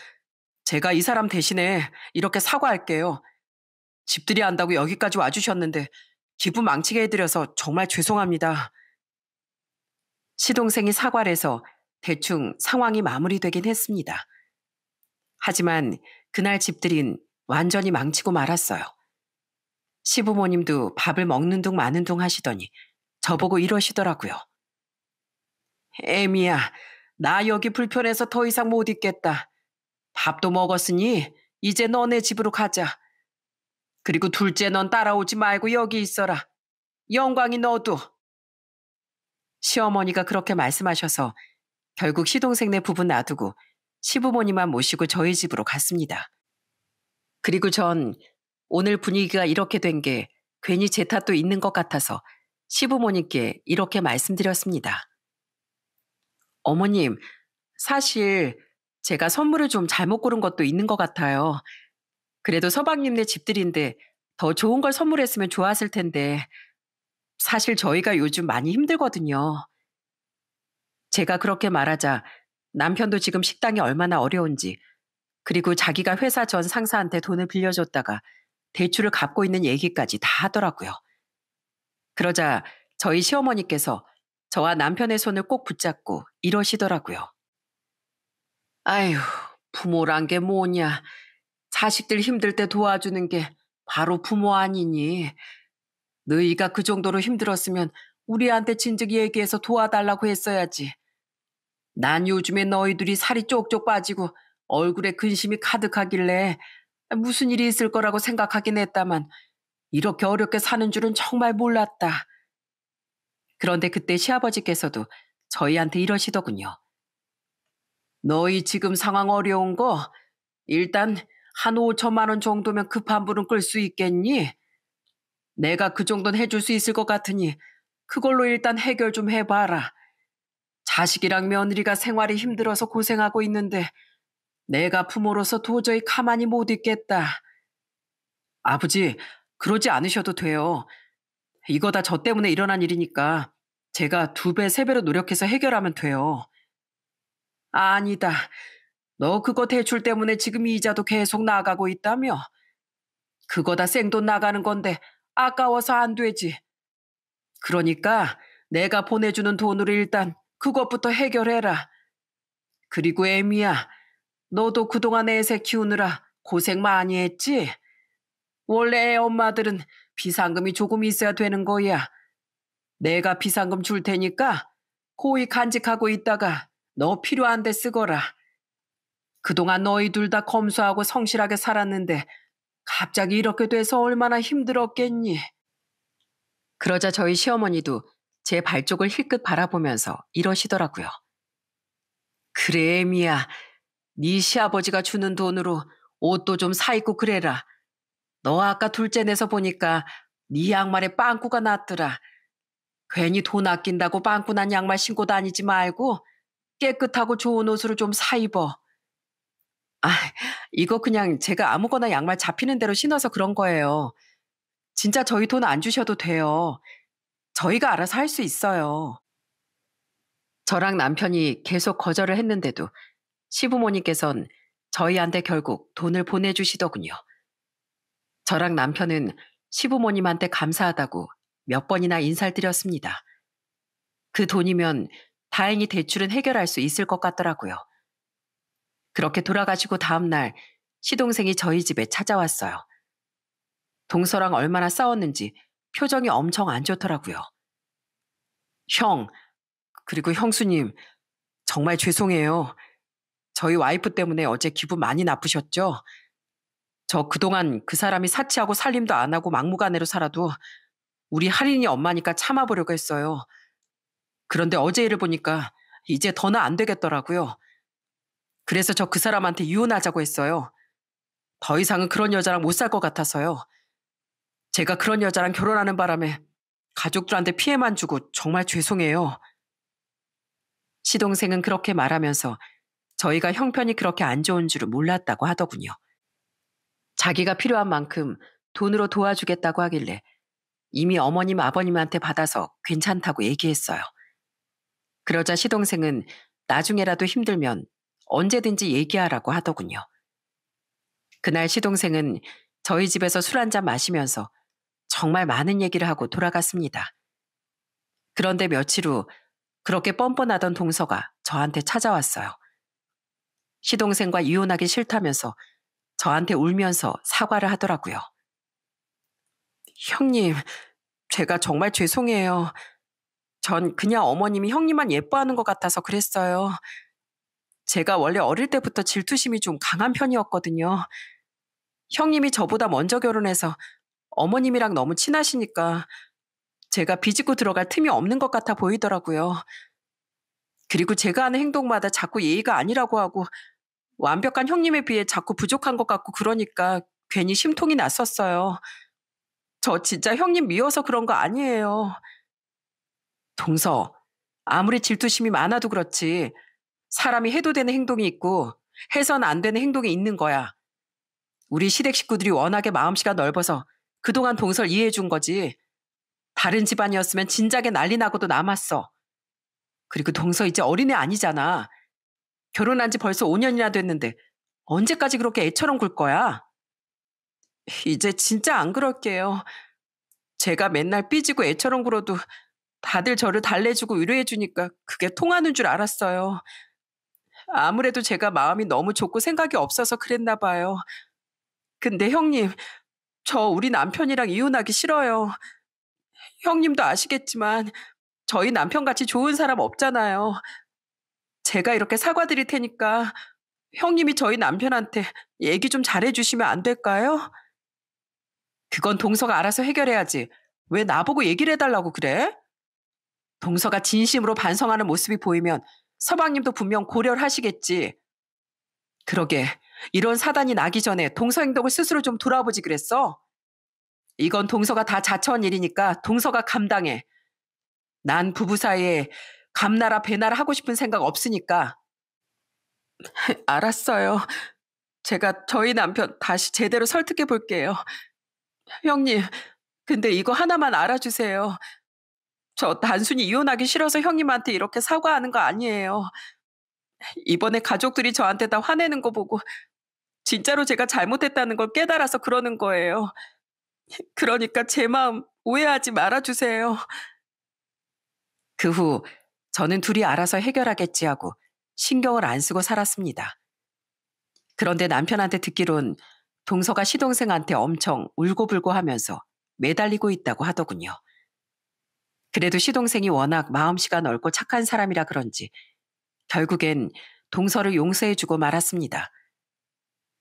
제가 이 사람 대신에 이렇게 사과할게요. 집들이 한다고 여기까지 와주셨는데 기분 망치게 해드려서 정말 죄송합니다. 시동생이 사과를 해서 대충 상황이 마무리되긴 했습니다. 하지만 그날 집들이는 완전히 망치고 말았어요. 시부모님도 밥을 먹는 둥 마는 둥 하시더니 저보고 이러시더라고요. 애미야, 나 여기 불편해서 더 이상 못 있겠다. 밥도 먹었으니 이제 너네 집으로 가자. 그리고 둘째 넌 따라오지 말고 여기 있어라. 영광이 너도. 시어머니가 그렇게 말씀하셔서 결국 시동생네 부부 놔두고 시부모님만 모시고 저희 집으로 갔습니다. 그리고 전 오늘 분위기가 이렇게 된 게 괜히 제 탓도 있는 것 같아서 시부모님께 이렇게 말씀드렸습니다. 어머님, 사실 제가 선물을 좀 잘못 고른 것도 있는 것 같아요. 그래도 서방님네 집들인데 더 좋은 걸 선물했으면 좋았을 텐데 사실 저희가 요즘 많이 힘들거든요. 제가 그렇게 말하자 남편도 지금 식당이 얼마나 어려운지 그리고 자기가 회사 전 상사한테 돈을 빌려줬다가 대출을 갚고 있는 얘기까지 다 하더라고요. 그러자 저희 시어머니께서 저와 남편의 손을 꼭 붙잡고 이러시더라고요. 아휴, 부모란 게 뭐냐. 자식들 힘들 때 도와주는 게 바로 부모 아니니. 너희가 그 정도로 힘들었으면 우리한테 진즉 얘기해서 도와달라고 했어야지. 난 요즘에 너희들이 살이 쪽쪽 빠지고 얼굴에 근심이 가득하길래 무슨 일이 있을 거라고 생각하긴 했다만 이렇게 어렵게 사는 줄은 정말 몰랐다. 그런데 그때 시아버지께서도 저희한테 이러시더군요. 너희 지금 상황 어려운 거 일단 한 5천만 원 정도면 급한 불은 끌 수 있겠니? 내가 그 정도는 해줄 수 있을 것 같으니 그걸로 일단 해결 좀 해봐라. 자식이랑 며느리가 생활이 힘들어서 고생하고 있는데 내가 부모로서 도저히 가만히 못 있겠다. 아버지, 그러지 않으셔도 돼요. 이거 다 저 때문에 일어난 일이니까 제가 2배, 3배로 노력해서 해결하면 돼요. 아니다. 너 그거 대출 때문에 지금 이자도 계속 나가고 있다며? 그거 다 생돈 나가는 건데 아까워서 안 되지. 그러니까 내가 보내주는 돈으로 일단 그것부터 해결해라. 그리고 애미야, 너도 그동안 애새 키우느라 고생 많이 했지? 원래 애 엄마들은 비상금이 조금 있어야 되는 거야. 내가 비상금 줄 테니까 고이 간직하고 있다가 너 필요한 데 쓰거라. 그동안 너희 둘 다 검소하고 성실하게 살았는데 갑자기 이렇게 돼서 얼마나 힘들었겠니? 그러자 저희 시어머니도 제 발쪽을 힐끗 바라보면서 이러시더라고요. 그래, 애미야. 네 시아버지가 주는 돈으로 옷도 좀 사 입고 그래라. 너 아까 둘째 내서 보니까 네 양말에 빵꾸가 났더라. 괜히 돈 아낀다고 빵꾸 난 양말 신고 다니지 말고 깨끗하고 좋은 옷으로 좀 사 입어. 아, 이거 그냥 제가 아무거나 양말 잡히는 대로 신어서 그런 거예요. 진짜 저희 돈 안 주셔도 돼요. 저희가 알아서 할 수 있어요. 저랑 남편이 계속 거절을 했는데도 시부모님께선 저희한테 결국 돈을 보내주시더군요. 저랑 남편은 시부모님한테 감사하다고 몇 번이나 인사를 드렸습니다. 그 돈이면 다행히 대출은 해결할 수 있을 것 같더라고요. 그렇게 돌아가시고 다음날 시동생이 저희 집에 찾아왔어요. 동서랑 얼마나 싸웠는지 표정이 엄청 안 좋더라고요. 형, 그리고 형수님, 정말 죄송해요. 저희 와이프 때문에 어제 기분 많이 나쁘셨죠? 저 그동안 그 사람이 사치하고 살림도 안 하고 막무가내로 살아도 우리 할인이 엄마니까 참아보려고 했어요. 그런데 어제 일을 보니까 이제 더는 안 되겠더라고요. 그래서 저 그 사람한테 이혼하자고 했어요. 더 이상은 그런 여자랑 못 살 것 같아서요. 제가 그런 여자랑 결혼하는 바람에 가족들한테 피해만 주고 정말 죄송해요. 시동생은 그렇게 말하면서 저희가 형편이 그렇게 안 좋은 줄을 몰랐다고 하더군요. 자기가 필요한 만큼 돈으로 도와주겠다고 하길래 이미 어머님 아버님한테 받아서 괜찮다고 얘기했어요. 그러자 시동생은 나중에라도 힘들면 언제든지 얘기하라고 하더군요. 그날 시동생은 저희 집에서 술 한잔 마시면서 정말 많은 얘기를 하고 돌아갔습니다. 그런데 며칠 후 그렇게 뻔뻔하던 동서가 저한테 찾아왔어요. 시동생과 이혼하기 싫다면서 저한테 울면서 사과를 하더라고요. 형님, 제가 정말 죄송해요. 전 그냥 어머님이 형님만 예뻐하는 것 같아서 그랬어요. 제가 원래 어릴 때부터 질투심이 좀 강한 편이었거든요. 형님이 저보다 먼저 결혼해서 어머님이랑 너무 친하시니까 제가 비집고 들어갈 틈이 없는 것 같아 보이더라고요. 그리고 제가 하는 행동마다 자꾸 예의가 아니라고 하고 완벽한 형님에 비해 자꾸 부족한 것 같고 그러니까 괜히 심통이 났었어요. 저 진짜 형님 미워서 그런 거 아니에요. 동서, 아무리 질투심이 많아도 그렇지 사람이 해도 되는 행동이 있고 해서는 안 되는 행동이 있는 거야. 우리 시댁 식구들이 워낙에 마음씨가 넓어서 그동안 동서를 이해해 준 거지. 다른 집안이었으면 진작에 난리 나고도 남았어. 그리고 동서 이제 어린애 아니잖아. 결혼한 지 벌써 5년이나 됐는데 언제까지 그렇게 애처럼 굴 거야? 이제 진짜 안 그럴게요. 제가 맨날 삐지고 애처럼 굴어도 다들 저를 달래주고 위로해 주니까 그게 통하는 줄 알았어요. 아무래도 제가 마음이 너무 좁고 생각이 없어서 그랬나 봐요. 근데 형님, 저 우리 남편이랑 이혼하기 싫어요. 형님도 아시겠지만 저희 남편같이 좋은 사람 없잖아요. 제가 이렇게 사과드릴 테니까 형님이 저희 남편한테 얘기 좀 잘해주시면 안 될까요? 그건 동서가 알아서 해결해야지. 왜 나보고 얘기를 해달라고 그래? 동서가 진심으로 반성하는 모습이 보이면 서방님도 분명 고려를 하시겠지. 그러게, 이런 사단이 나기 전에 동서 행동을 스스로 좀 돌아보지 그랬어? 이건 동서가 다 자처한 일이니까 동서가 감당해. 난 부부 사이에 감나라 배나라 하고 싶은 생각 없으니까. 알았어요. 제가 저희 남편 다시 제대로 설득해 볼게요. 형님, 근데 이거 하나만 알아주세요. 저 단순히 이혼하기 싫어서 형님한테 이렇게 사과하는 거 아니에요. 이번에 가족들이 저한테 다 화내는 거 보고 진짜로 제가 잘못했다는 걸 깨달아서 그러는 거예요. 그러니까 제 마음 오해하지 말아주세요. 그 후 저는 둘이 알아서 해결하겠지 하고 신경을 안 쓰고 살았습니다. 그런데 남편한테 듣기론 동서가 시동생한테 엄청 울고불고 하면서 매달리고 있다고 하더군요. 그래도 시동생이 워낙 마음씨가 넓고 착한 사람이라 그런지 결국엔 동서를 용서해주고 말았습니다.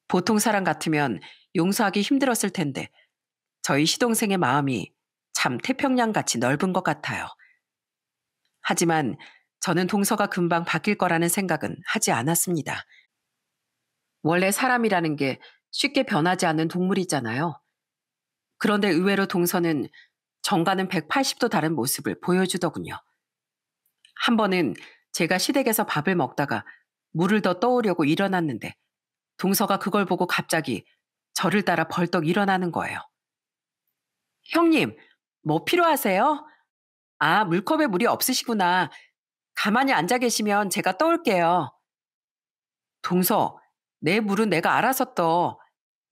보통 사람 같으면 용서하기 힘들었을 텐데 저희 시동생의 마음이 참 태평양같이 넓은 것 같아요. 하지만 저는 동서가 금방 바뀔 거라는 생각은 하지 않았습니다. 원래 사람이라는 게 쉽게 변하지 않는 동물이잖아요. 그런데 의외로 동서는 정과는 180도 다른 모습을 보여주더군요. 한 번은 제가 시댁에서 밥을 먹다가 물을 더 떠오려고 일어났는데 동서가 그걸 보고 갑자기 저를 따라 벌떡 일어나는 거예요. 형님, 뭐 필요하세요? 아, 물컵에 물이 없으시구나. 가만히 앉아 계시면 제가 떠올게요. 동서, 내 물은 내가 알아서 떠.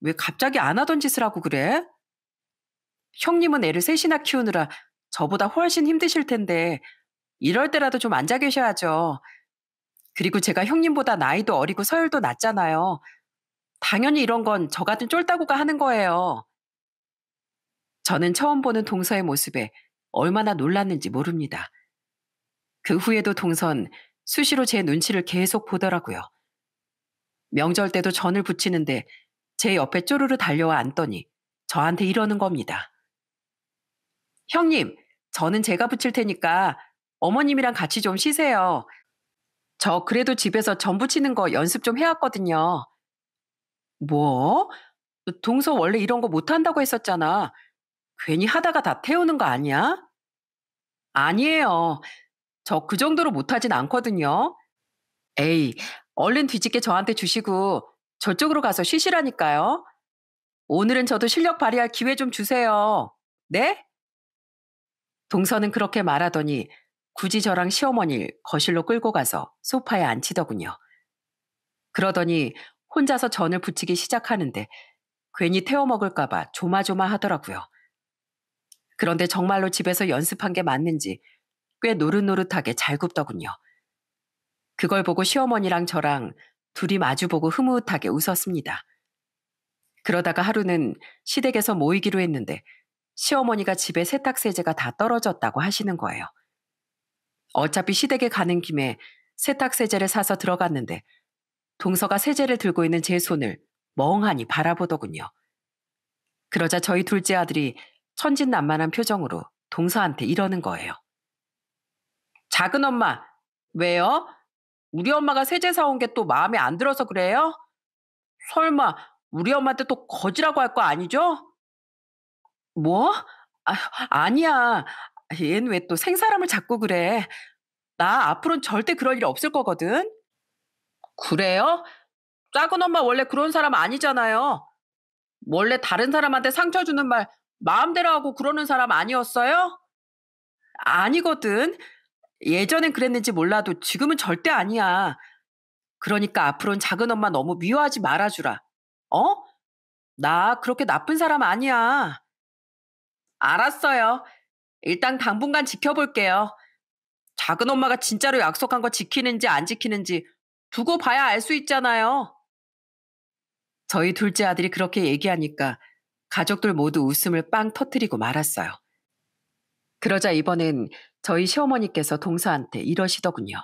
왜 갑자기 안 하던 짓을 하고 그래? 형님은 애를 셋이나 키우느라 저보다 훨씬 힘드실 텐데 이럴 때라도 좀 앉아 계셔야죠. 그리고 제가 형님보다 나이도 어리고 서열도 낮잖아요. 당연히 이런 건 저 같은 쫄따구가 하는 거예요. 저는 처음 보는 동서의 모습에 얼마나 놀랐는지 모릅니다. 그 후에도 동선 수시로 제 눈치를 계속 보더라고요. 명절 때도 전을 부치는데 제 옆에 쪼르르 달려와 앉더니 저한테 이러는 겁니다. 형님, 저는 제가 부칠 테니까 어머님이랑 같이 좀 쉬세요. 저 그래도 집에서 전 부치는 거 연습 좀 해왔거든요. 뭐? 동서 원래 이런 거 못한다고 했었잖아. 괜히 하다가 다 태우는 거 아니야? 아니에요. 저 그 정도로 못하진 않거든요. 에이, 얼른 뒤집게 저한테 주시고 저쪽으로 가서 쉬시라니까요. 오늘은 저도 실력 발휘할 기회 좀 주세요. 네? 동서는 그렇게 말하더니 굳이 저랑 시어머니를 거실로 끌고 가서 소파에 앉히더군요. 그러더니 혼자서 전을 부치기 시작하는데 괜히 태워 먹을까봐 조마조마하더라고요. 그런데 정말로 집에서 연습한 게 맞는지 꽤 노릇노릇하게 잘 굽더군요. 그걸 보고 시어머니랑 저랑 둘이 마주보고 흐뭇하게 웃었습니다. 그러다가 하루는 시댁에서 모이기로 했는데 시어머니가 집에 세탁세제가 다 떨어졌다고 하시는 거예요. 어차피 시댁에 가는 김에 세탁세제를 사서 들어갔는데 동서가 세제를 들고 있는 제 손을 멍하니 바라보더군요. 그러자 저희 둘째 아들이 천진난만한 표정으로 동서한테 이러는 거예요. 작은 엄마, 왜요? 우리 엄마가 세제 사온 게 또 마음에 안 들어서 그래요? 설마 우리 엄마한테 또 거지라고 할 거 아니죠? 뭐? 아, 아니야. 얘는 왜 또 생사람을 자꾸 그래. 나 앞으로는 절대 그럴 일 없을 거거든. 그래요? 작은 엄마 원래 그런 사람 아니잖아요. 원래 다른 사람한테 상처 주는 말 마음대로 하고 그러는 사람 아니었어요? 아니거든. 예전엔 그랬는지 몰라도 지금은 절대 아니야. 그러니까 앞으로는 작은 엄마 너무 미워하지 말아주라. 어? 나 그렇게 나쁜 사람 아니야. 알았어요. 일단 당분간 지켜볼게요. 작은 엄마가 진짜로 약속한 거 지키는지 안 지키는지 두고 봐야 알 수 있잖아요. 저희 둘째 아들이 그렇게 얘기하니까 가족들 모두 웃음을 빵 터뜨리고 말았어요. 그러자 이번엔 저희 시어머니께서 동서한테 이러시더군요.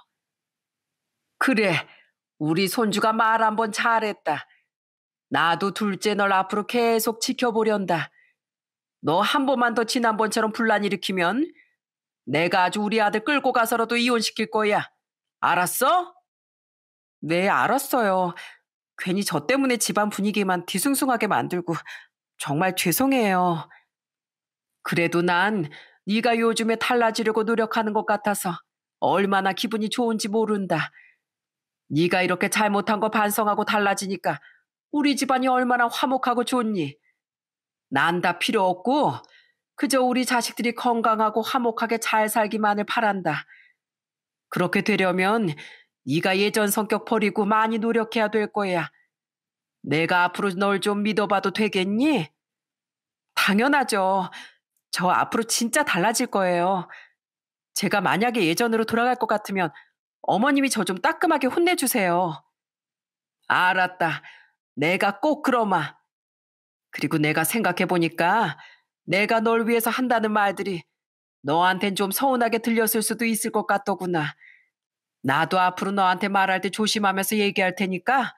그래, 우리 손주가 말 한 번 잘했다. 나도 둘째 널 앞으로 계속 지켜보련다. 너 한 번만 더 지난번처럼 분란 일으키면 내가 아주 우리 아들 끌고 가서라도 이혼시킬 거야. 알았어? 네, 알았어요. 괜히 저 때문에 집안 분위기만 뒤숭숭하게 만들고 정말 죄송해요. 그래도 난 네가 요즘에 달라지려고 노력하는 것 같아서 얼마나 기분이 좋은지 모른다. 네가 이렇게 잘못한 거 반성하고 달라지니까 우리 집안이 얼마나 화목하고 좋니? 난 다 필요 없고 그저 우리 자식들이 건강하고 화목하게 잘 살기만을 바란다. 그렇게 되려면 네가 예전 성격 버리고 많이 노력해야 될 거야. 내가 앞으로 널 좀 믿어봐도 되겠니? 당연하죠. 저 앞으로 진짜 달라질 거예요. 제가 만약에 예전으로 돌아갈 것 같으면 어머님이 저 좀 따끔하게 혼내주세요. 알았다. 내가 꼭 그러마. 그리고 내가 생각해보니까 내가 널 위해서 한다는 말들이 너한텐 좀 서운하게 들렸을 수도 있을 것 같더구나. 나도 앞으로 너한테 말할 때 조심하면서 얘기할 테니까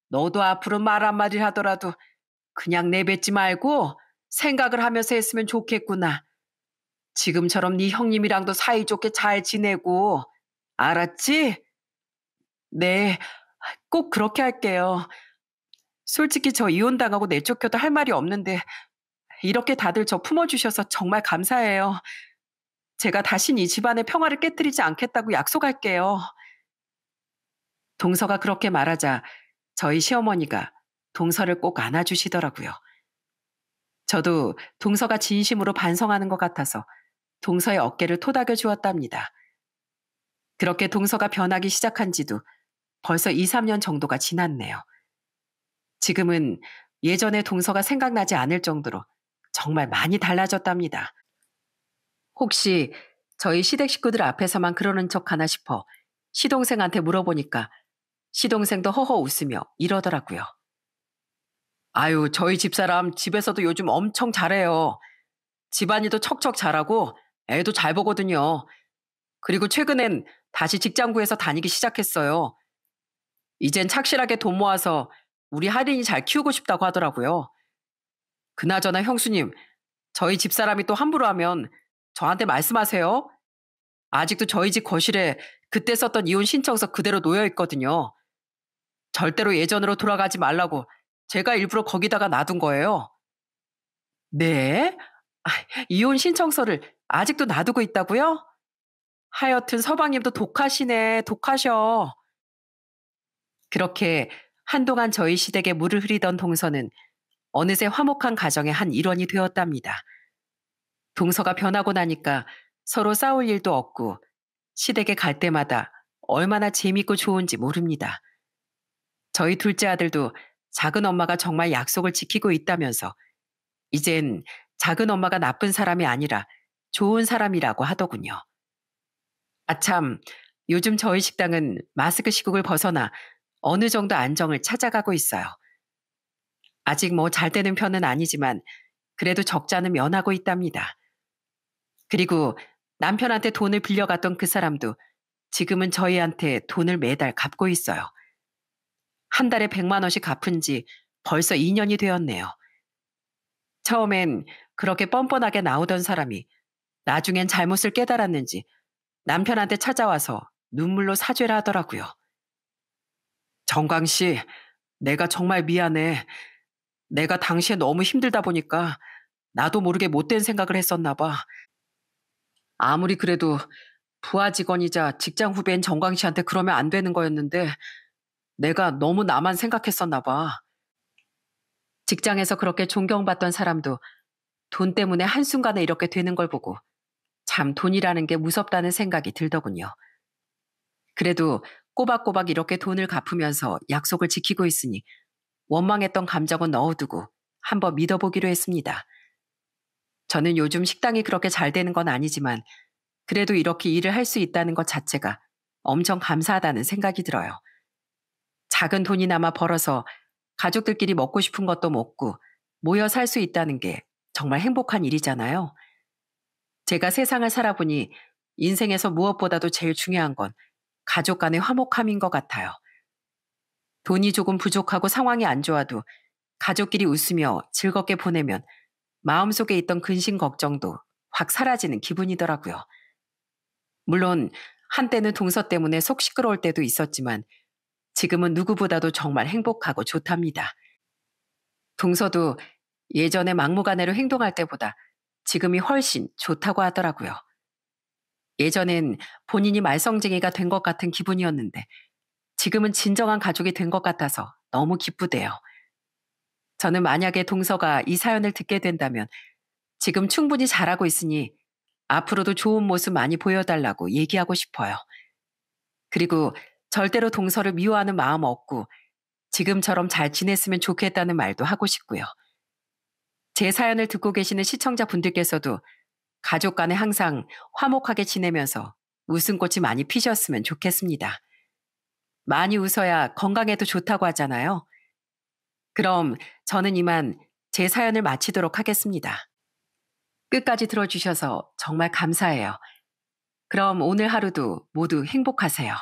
너도 앞으로 말 한마디 하더라도 그냥 내뱉지 말고 생각을 하면서 했으면 좋겠구나. 지금처럼 네 형님이랑도 사이좋게 잘 지내고 알았지? 네, 꼭 그렇게 할게요. 솔직히 저 이혼당하고 내쫓겨도 할 말이 없는데 이렇게 다들 저 품어주셔서 정말 감사해요. 제가 다신 이 집안의 평화를 깨뜨리지 않겠다고 약속할게요. 동서가 그렇게 말하자 저희 시어머니가 동서를 꼭 안아주시더라고요. 저도 동서가 진심으로 반성하는 것 같아서 동서의 어깨를 토닥여 주었답니다. 그렇게 동서가 변하기 시작한 지도 벌써 2, 3년 정도가 지났네요. 지금은 예전의 동서가 생각나지 않을 정도로 정말 많이 달라졌답니다. 혹시 저희 시댁 식구들 앞에서만 그러는 척 하나 싶어 시동생한테 물어보니까 시동생도 허허 웃으며 이러더라고요. 아유, 저희 집사람 집에서도 요즘 엄청 잘해요. 집안일도 척척 잘하고 애도 잘 보거든요. 그리고 최근엔 다시 직장 구해서 다니기 시작했어요. 이젠 착실하게 돈 모아서 우리 할인이 잘 키우고 싶다고 하더라고요. 그나저나 형수님, 저희 집사람이 또 함부로 하면 저한테 말씀하세요. 아직도 저희 집 거실에 그때 썼던 이혼 신청서 그대로 놓여 있거든요. 절대로 예전으로 돌아가지 말라고 제가 일부러 거기다가 놔둔 거예요. 네? 아, 이혼 신청서를 아직도 놔두고 있다고요? 하여튼 서방님도 독하시네, 독하셔. 그렇게 한동안 저희 시댁에 물을 흐리던 동서는 어느새 화목한 가정의 한 일원이 되었답니다. 동서가 변하고 나니까 서로 싸울 일도 없고 시댁에 갈 때마다 얼마나 재밌고 좋은지 모릅니다. 저희 둘째 아들도 작은 엄마가 정말 약속을 지키고 있다면서 이젠 작은 엄마가 나쁜 사람이 아니라 좋은 사람이라고 하더군요. 아참, 요즘 저희 식당은 마스크 시국을 벗어나 어느 정도 안정을 찾아가고 있어요. 아직 뭐 잘 되는 편은 아니지만 그래도 적자는 면하고 있답니다. 그리고 남편한테 돈을 빌려갔던 그 사람도 지금은 저희한테 돈을 매달 갚고 있어요. 한 달에 100만 원씩 갚은 지 벌써 2년이 되었네요. 처음엔 그렇게 뻔뻔하게 나오던 사람이 나중엔 잘못을 깨달았는지 남편한테 찾아와서 눈물로 사죄를 하더라고요. 정광 씨, 내가 정말 미안해. 내가 당시에 너무 힘들다 보니까 나도 모르게 못된 생각을 했었나 봐. 아무리 그래도 부하 직원이자 직장 후배인 정광 씨한테 그러면 안 되는 거였는데 내가 너무 나만 생각했었나 봐. 직장에서 그렇게 존경받던 사람도 돈 때문에 한순간에 이렇게 되는 걸 보고 참 돈이라는 게 무섭다는 생각이 들더군요. 그래도 꼬박꼬박 이렇게 돈을 갚으면서 약속을 지키고 있으니 원망했던 감정은 넣어두고 한번 믿어보기로 했습니다. 저는 요즘 식당이 그렇게 잘 되는 건 아니지만 그래도 이렇게 일을 할 수 있다는 것 자체가 엄청 감사하다는 생각이 들어요. 작은 돈이나마 벌어서 가족들끼리 먹고 싶은 것도 먹고 모여 살 수 있다는 게 정말 행복한 일이잖아요. 제가 세상을 살아보니 인생에서 무엇보다도 제일 중요한 건 가족 간의 화목함인 것 같아요. 돈이 조금 부족하고 상황이 안 좋아도 가족끼리 웃으며 즐겁게 보내면 마음속에 있던 근심 걱정도 확 사라지는 기분이더라고요. 물론 한때는 동서 때문에 속 시끄러울 때도 있었지만 지금은 누구보다도 정말 행복하고 좋답니다. 동서도 예전에 막무가내로 행동할 때보다 지금이 훨씬 좋다고 하더라고요. 예전엔 본인이 말썽쟁이가 된 것 같은 기분이었는데 지금은 진정한 가족이 된 것 같아서 너무 기쁘대요. 저는 만약에 동서가 이 사연을 듣게 된다면 지금 충분히 잘하고 있으니 앞으로도 좋은 모습 많이 보여달라고 얘기하고 싶어요. 그리고 절대로 동서를 미워하는 마음 없고 지금처럼 잘 지냈으면 좋겠다는 말도 하고 싶고요. 제 사연을 듣고 계시는 시청자분들께서도 가족 간에 항상 화목하게 지내면서 웃음꽃이 많이 피셨으면 좋겠습니다. 많이 웃어야 건강에도 좋다고 하잖아요. 그럼 저는 이만 제 사연을 마치도록 하겠습니다. 끝까지 들어주셔서 정말 감사해요. 그럼 오늘 하루도 모두 행복하세요.